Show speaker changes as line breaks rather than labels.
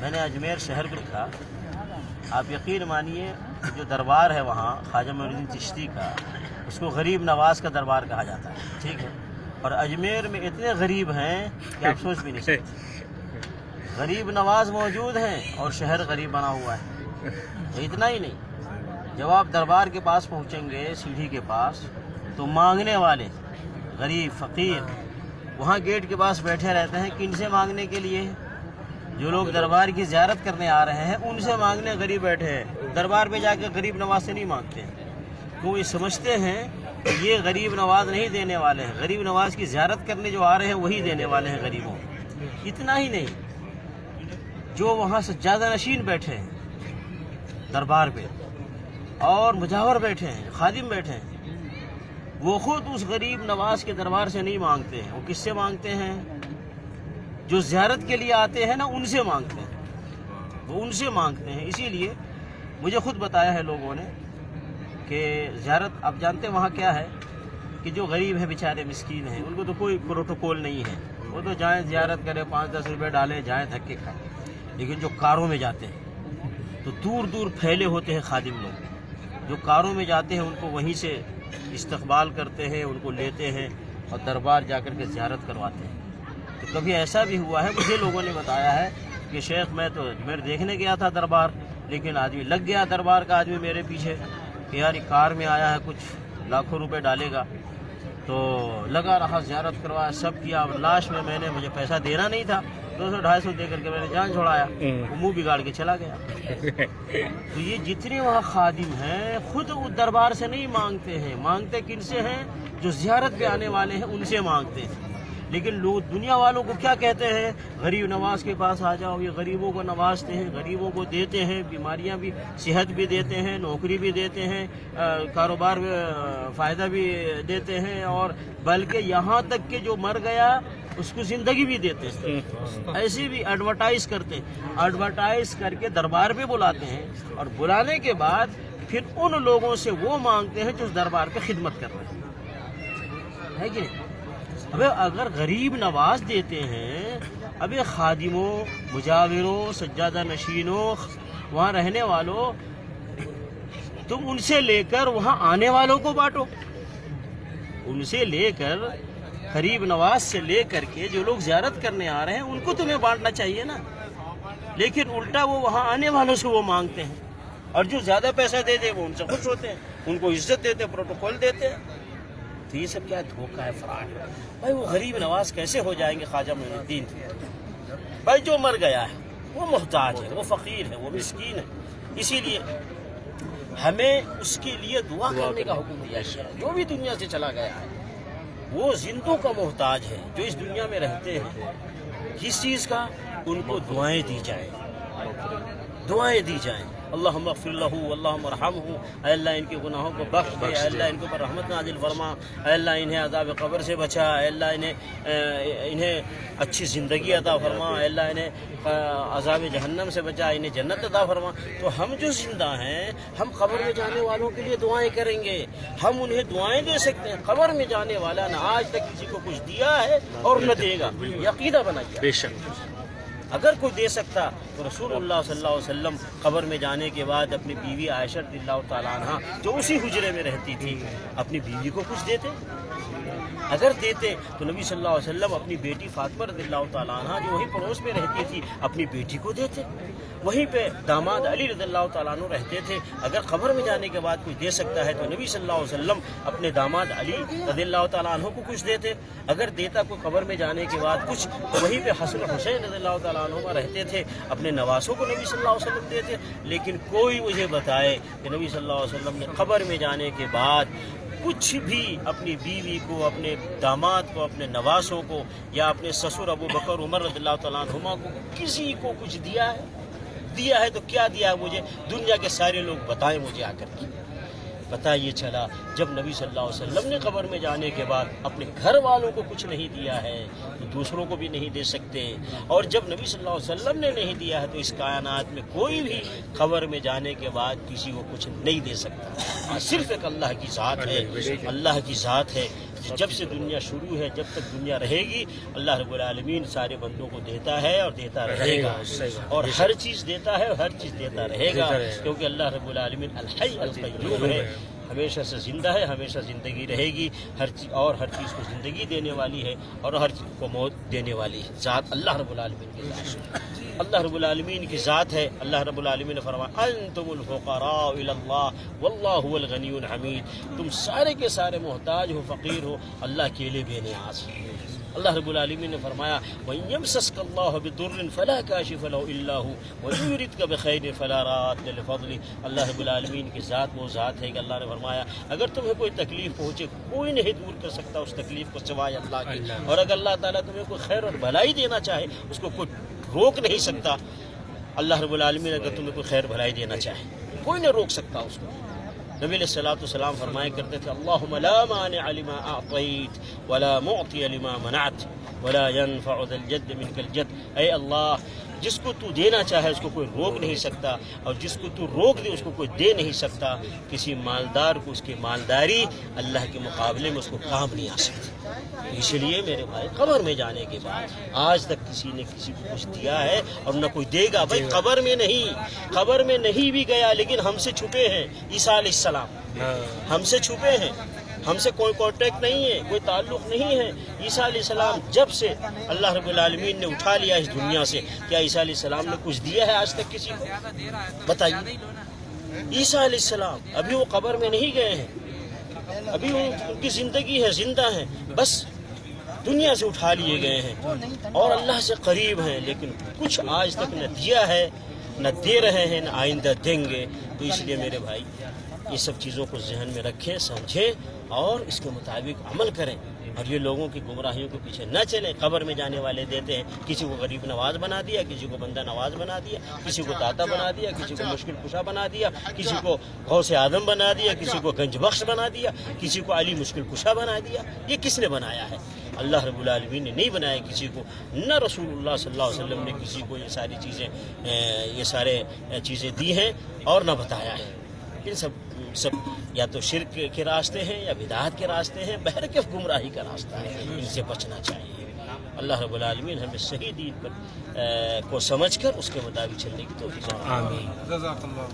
میں نے اجمیر شہر کو لکھا. آپ یقین مانیے جو دربار ہے وہاں خواجہ معین الدین چشتی کا، اس کو غریب نواز کا دربار کہا جاتا ہے. ٹھیک ہے، اور اجمیر میں اتنے غریب ہیں کہ آپ سوچ بھی نہیں سکتے. غریب نواز موجود ہیں اور شہر غریب بنا ہوا ہے. اتنا ہی نہیں، جب آپ دربار کے پاس پہنچیں گے سیڑھی کے پاس تو مانگنے والے غریب فقیر وہاں گیٹ کے پاس بیٹھے رہتے ہیں. کن سے مانگنے کے لیے؟ جو لوگ دربار کی زیارت کرنے آ رہے ہیں ان سے مانگنے غریب بیٹھے ہیں. دربار پہ جا کے غریب نواز سے نہیں مانگتے ہیں، کیوں؟ یہ سمجھتے ہیں کہ یہ غریب نواز نہیں دینے والے ہیں، غریب نواز کی زیارت کرنے جو آ رہے ہیں وہی دینے والے ہیں غریبوں. اتنا ہی نہیں، جو وہاں سجادہ نشین بیٹھے ہیں دربار پہ اور مجاور بیٹھے ہیں، خادم بیٹھے ہیں، وہ خود اس غریب نواز کے دربار سے نہیں مانگتے ہیں. وہ کس سے مانگتے ہیں؟ جو زیارت کے لیے آتے ہیں نا ان سے مانگتے ہیں، وہ ان سے مانگتے ہیں. اسی لیے مجھے خود بتایا ہے لوگوں نے کہ زیارت، آپ جانتے ہیں وہاں کیا ہے کہ جو غریب ہیں بیچارے مسکین ہیں ان کو تو کوئی پروٹوکول نہیں ہے. وہ تو جائیں زیارت کریں، 5-10 روپے ڈالیں، جائیں دھکے کھائیں. لیکن جو کاروں میں جاتے ہیں تو دور دور پھیلے ہوتے ہیں خادم لوگ، جو کاروں میں جاتے ہیں ان کو وہیں سے استقبال کرتے ہیں، ان کو لیتے ہیں اور دربار جا کر کے زیارت کرواتے ہیں. تو کبھی ایسا بھی ہوا ہے، مجھے لوگوں نے بتایا ہے کہ شیخ میں تو اجمیر دیکھنے گیا تھا دربار، لیکن آدمی لگ گیا دربار کا آدمی میرے پیچھے کہ یار یہ کار میں آیا ہے کچھ لاکھوں روپے ڈالے گا، تو لگا رہا زیارت کروایا سب کیا. اور لاسٹ میں نے مجھے پیسہ دینا نہیں تھا، 200-250 دے کر کے میں نے جان چھوڑایا، وہ منہ بگاڑ کے چلا گیا. تو یہ جتنے وہاں خادم ہیں خود دربار سے نہیں مانگتے ہیں، مانگتے کن سے ہیں؟ جو زیارت پہ آنے والے ہیں ان سے مانگتے ہیں. لیکن لوگ دنیا والوں کو کیا کہتے ہیں؟ غریب نواز کے پاس آ جاؤ. یہ غریبوں کو نوازتے ہیں، غریبوں کو دیتے ہیں، بیماریاں بھی، صحت بھی دیتے ہیں، نوکری بھی دیتے ہیں، کاروبار میں فائدہ بھی دیتے ہیں، اور بلکہ یہاں تک کہ جو مر گیا اس کو زندگی بھی دیتے ہیں. ایسے بھی ایڈورٹائز کرتے ہیں، ایڈورٹائز کر کے دربار پہ بلاتے ہیں، اور بلانے کے بعد پھر ان لوگوں سے وہ مانگتے ہیں جو دربار پہ خدمت کر رہے ہیں، ہے کہ نہیں؟ ابے اگر غریب نواز دیتے ہیں، ابے خادموں، مجاوروں، سجادہ نشینوں، وہاں رہنے والوں، تم ان سے لے کر وہاں آنے والوں کو بانٹو. ان سے لے کر، غریب نواز سے لے کر کے جو لوگ زیارت کرنے آ رہے ہیں ان کو تمہیں بانٹنا چاہیے نا. لیکن الٹا وہ وہاں آنے والوں سے وہ مانگتے ہیں، اور جو زیادہ پیسہ دے دے وہ ان سے خوش ہوتے ہیں، ان کو عزت دیتے، پروٹوکول دیتے ہیں. تو یہ سب کیا دھوکہ ہے، فراڈ ہے. بھائی وہ غریب نواز کیسے ہو جائیں گے خواجہ معین الدین؟ بھائی جو مر گیا ہے وہ محتاج ہے، وہ فقیر ہے، وہ مسکین ہے. اسی لیے ہمیں اس کے لیے دعا کرنے کا حکم دیا ہے. جو بھی دنیا سے چلا گیا ہے وہ زندوں کا محتاج ہے. جو اس دنیا میں رہتے ہیں کس چیز کا؟ ان کو دعائیں دی جائیں، دعائیں دی جائیں. اللہم اغفر لہ، اللہم ارحمہ، اے اللہ ان کے گناہوں کو بخش دے، اے اللہ ان کے اوپر رحمت نازل فرما، اے اللہ انہیں عذاب قبر سے بچا، اے اللہ انہیں اچھی زندگی عطا فرما، اے اللہ انہیں عذاب جہنم سے بچا، انہیں جنت عطا فرما. تو ہم جو زندہ ہیں ہم قبر میں جانے والوں کے لیے دعائیں کریں گے، ہم انہیں دعائیں دے سکتے ہیں. قبر میں جانے والا نہ آج تک کسی کو کچھ دیا ہے اور نہ دے گا، یہ عقیدہ بنا گیا. بے شک اگر کوئی دے سکتا تو رسول اللہ صلی اللہ علیہ وسلم قبر میں جانے کے بعد اپنی بیوی عائشہ رضی اللہ تعالیٰ عنہ جو اسی حجرے میں رہتی تھی اپنی بیوی کو کچھ دیتے. اگر دیتے تو نبی صلی اللہ علیہ وسلم اپنی بیٹی فاطمہ رضی اللہ تعالیٰ عنہ جو وہی پڑوس میں رہتی تھی اپنی بیٹی کو دیتے. وہیں پہ داماد علی رضی اللہ تعالیٰ عنہ رہتے تھے. اگر قبر میں جانے کے بعد کوئی دے سکتا ہے تو نبی صلی اللہ علیہ وسلم اپنے داماد علی رضی اللہ تعالیٰ عنہ کو کچھ دیتے. اگر دیتا کوئی قبر میں جانے کے بعد کچھ تو وہیں پہ حسن حسین رضی اللہ تعالیٰ عنہ رہتے تھے، اپنے نواسوں کو نبی صلی اللہ علیہ وسلم دیتے. لیکن کوئی مجھے بتائے کہ نبی صلی اللہ علیہ وسلم نے قبر میں جانے کے بعد کچھ بھی اپنی بیوی کو، اپنے داماد کو، اپنے نواسوں کو، یا اپنے سسر ابو بکر عمر رضی اللہ تعالیٰ عنہما کو کسی کو کچھ دیا ہے؟ دیا ہے تو کیا دیا ہے؟ مجھے دنیا کے سارے لوگ بتائیں مجھے آ کر کے. پتہ یہ چلا جب نبی صلی اللہ علیہ وسلم نے قبر میں جانے کے بعد اپنے گھر والوں کو کچھ نہیں دیا ہے تو دوسروں کو بھی نہیں دے سکتے. اور جب نبی صلی اللہ علیہ وسلم نے نہیں دیا ہے تو اس کائنات میں کوئی بھی قبر میں جانے کے بعد کسی کو کچھ نہیں دے سکتا. صرف ایک اللہ کی ذات ہے، اللہ کی ذات ہے. جب سے دنیا شروع ہے جب تک دنیا رہے گی اللہ رب العالمین سارے بندوں کو دیتا ہے اور دیتا رہے گا، اور ہر چیز دیتا ہے اور ہر چیز دیتا رہے گا، کیونکہ اللہ رب العالمین الحی القیوم ہے، ہمیشہ سے زندہ ہے، ہمیشہ زندگی رہے گی، ہر چیز کو زندگی دینے والی ہے اور ہر چیز کو موت دینے والی ہے، ذات اللہ رب العالمین کی ذات، اللہ رب العالمین کی ذات ہے۔ اللہ رب العالمین نے فرمایا انتم الفقراء الی اللہ واللہ هو الغنی الحمید، تم سارے کے سارے محتاج ہو، فقیر ہو، اللہ اکیلے بے نیاز ہے۔ اللہ رب العالمین نے فرمایا وَإِن يَمْسَسْكَ اللَّهُ بِضُرٍّ فَلَا كَاشِفَ لَهُ إِلَّا هُوَ وَإِن يُرِدْكَ بِخَيْرٍ فَلَا رَادَّ لِفَضْلِهِ۔ اللہ رب العالمین کی ذات وہ ذات ہے کہ اللہ نے فرمایا اگر تمہیں کوئی تکلیف پہنچے کوئی نہیں دور کر سکتا اس تکلیف کو سوائے اللہ کے، اور اگر اللہ تعالیٰ تمہیں کوئی خیر اور بھلائی دینا چاہے اس کو کوئی روک نہیں سکتا۔ اللہ رب العالمین اگر تمہیں کوئی خیر بھلائی دینا چاہے کوئی نہیں روک سکتا اس کو۔ نبی علیہ الصلوۃ والسلام فرمایا کرتے تھے اللہم لا مانع لما اعطیت ولا معطی لما منعت ولا ينفع ذا الجد منک الجد، اے اللہ جس کو تو دینا چاہے اس کو کوئی روک نہیں سکتا، اور جس کو تو روک دے اس کو کوئی دے نہیں سکتا۔ کسی مالدار کو اس کی مالداری اللہ کے مقابلے میں اس کو کام نہیں آ سکتی۔ اس لیے میرے بھائی قبر میں جانے کے بعد آج تک کسی نے کسی کو کچھ دیا ہے اور نہ کوئی دے گا، بھائی قبر میں نہیں بھی گیا لیکن ہم سے چھپے ہیں عیسیٰ علیہ السلام، ہم سے چھپے ہیں، ہم سے کوئی کانٹیکٹ نہیں ہے، کوئی تعلق نہیں ہے۔ عیسیٰ علیہ السلام جب سے اللہ رب العالمین نے اٹھا لیا اس دنیا سے، کیا عیسیٰ علیہ السلام نے کچھ دیا ہے آج تک کسی کو؟ بتائیے۔ عیسیٰ علیہ السلام ابھی وہ قبر میں نہیں گئے ہیں، ابھی ان کی زندگی ہے، زندہ ہیں، بس دنیا سے اٹھا لیے گئے ہیں اور اللہ سے قریب ہیں، لیکن کچھ آج تک نہ دیا ہے، نہ دے رہے ہیں، نہ آئندہ دیں گے۔ تو اس لیے میرے بھائی یہ سب چیزوں کو ذہن میں رکھیں، سمجھیں اور اس کے مطابق عمل کریں، اور یہ لوگوں کی گمراہیوں کے پیچھے نہ چلیں۔ قبر میں جانے والے دیتے ہیں، کسی کو غریب نواز بنا دیا، کسی کو بندہ نواز بنا دیا، کسی کو داتا بنا دیا، کسی کو مشکل کشا بنا دیا، کسی کو غوث اعظم بنا دیا، کسی کو گنج بخش بنا دیا، کسی کو علی مشکل کشا بنا دیا۔ یہ کس نے بنایا ہے؟ اللہ رب العالمین نے نہیں بنایا کسی کو، نہ رسول اللہ صلی اللہ علیہ وسلم نے کسی کو یہ سارے چیزیں دی ہیں اور نہ بتایا ہے۔ ان سب یا تو شرک کے راستے ہیں یا بدعات کے راستے ہیں، بہرکیف گمراہی کا راستہ ہے، ان سے بچنا چاہیے۔ اللہ رب العالمین ہمیں صحیح دین کو سمجھ کر اس کے مطابق چلنے کی توفیق عطا فرمائے۔
آمین۔ جزاک اللہ۔